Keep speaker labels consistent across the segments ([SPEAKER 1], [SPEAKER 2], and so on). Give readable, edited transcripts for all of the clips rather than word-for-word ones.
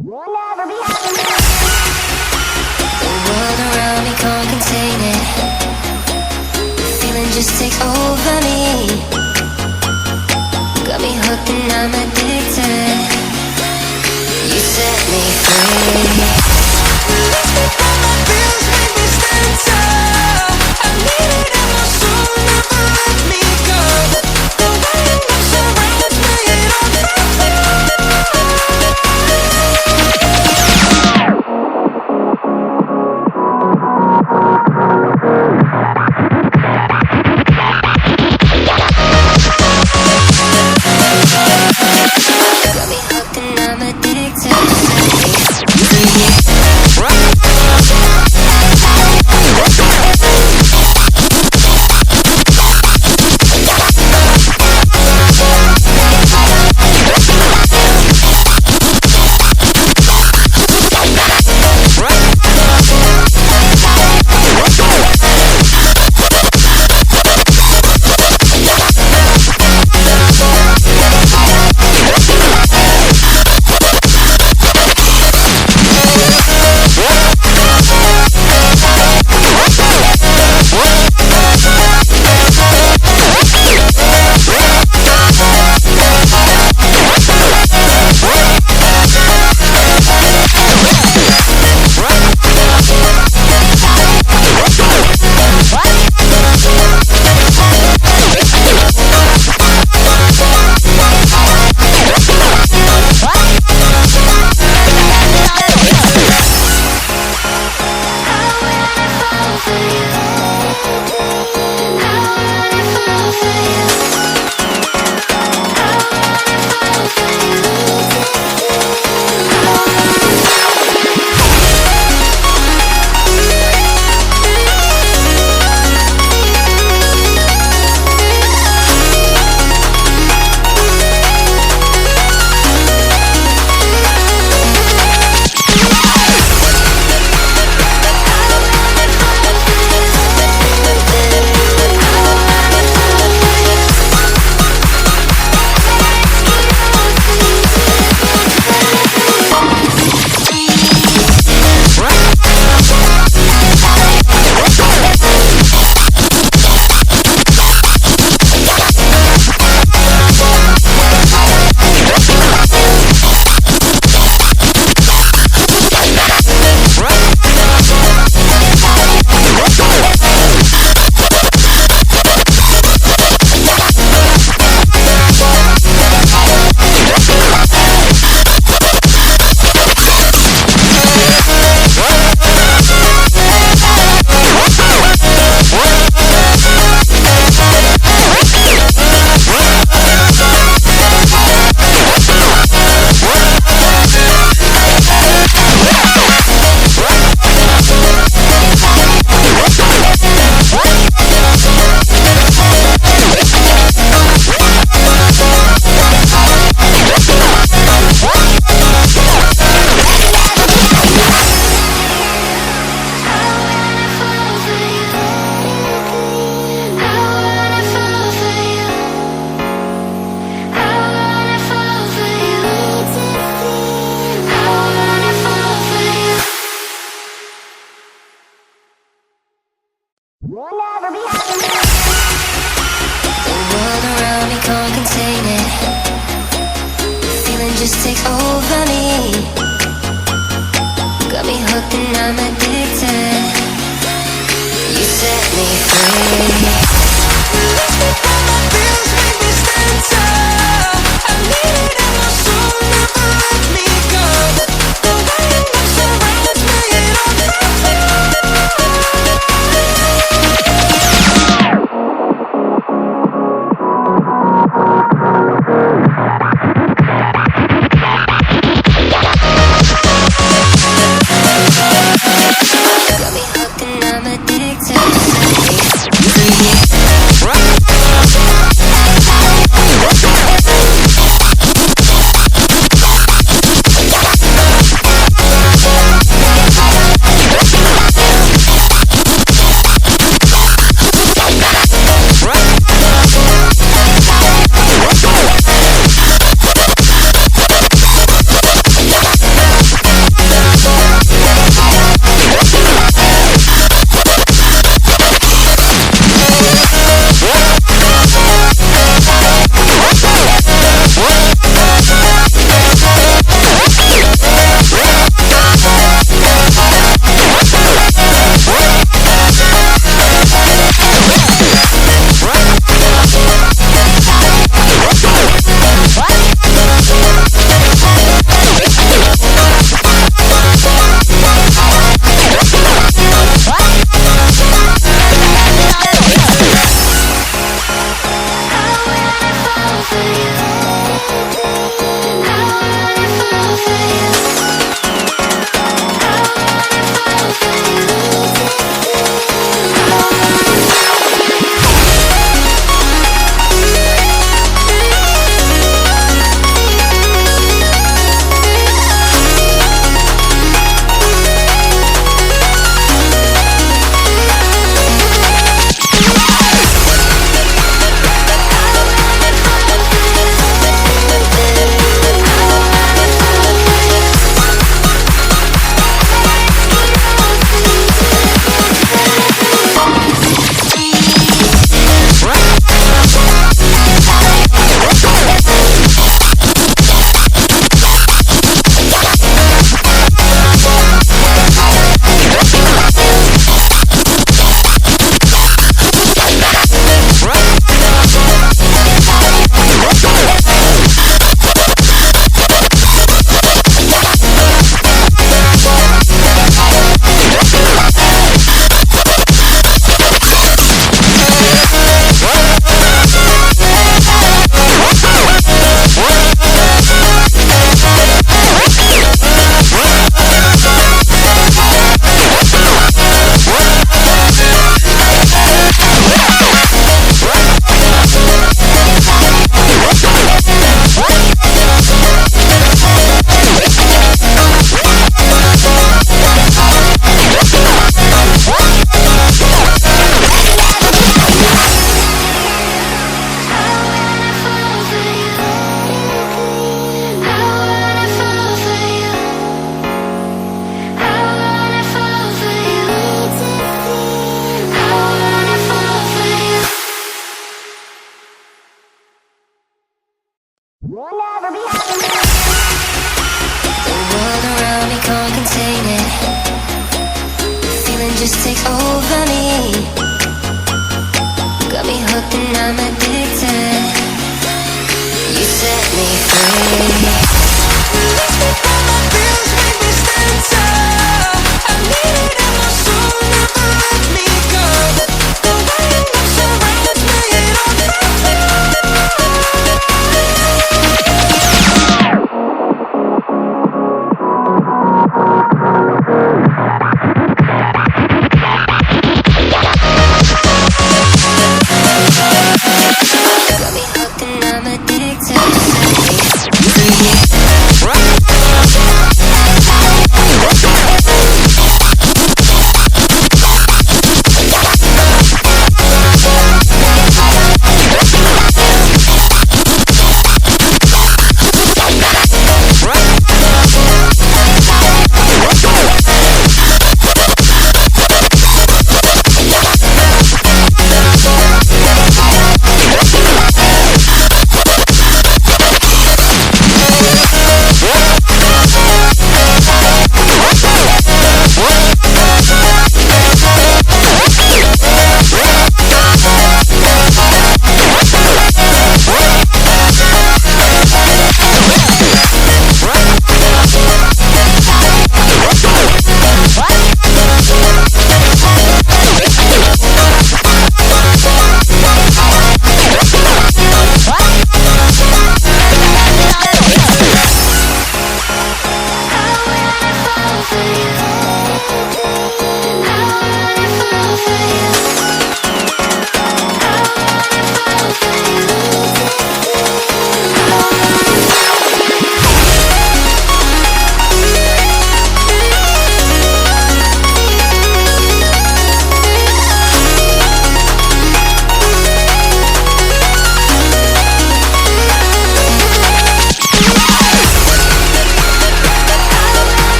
[SPEAKER 1] We'll never be happy. The world around me can't contain it. The feeling just takes over me. Got me hooked and I'm addicted. You set me free. My feels make me stand tall. I need it in my soul, never let me go. The way your love surrounds me, it all got me hooked and I'm addicted. We'll never be happy. The world around me can't contain it. The feeling just takes over me. Got me hooked and I'm addicted. You set me free. My feels make me stand tall. I need it in my soul, never let me go. The way your love surrounds me, it all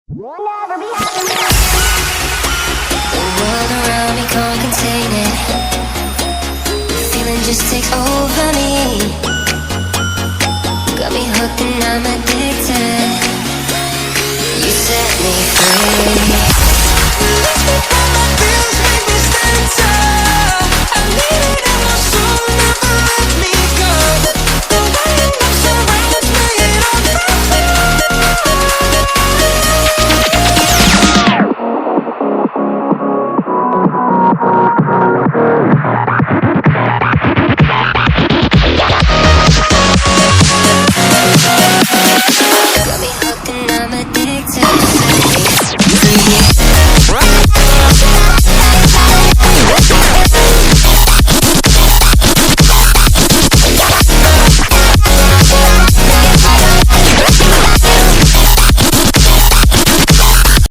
[SPEAKER 1] The world around me can't contain it. The feeling just takes over me. Got me hooked and I'm addicted. You set me free.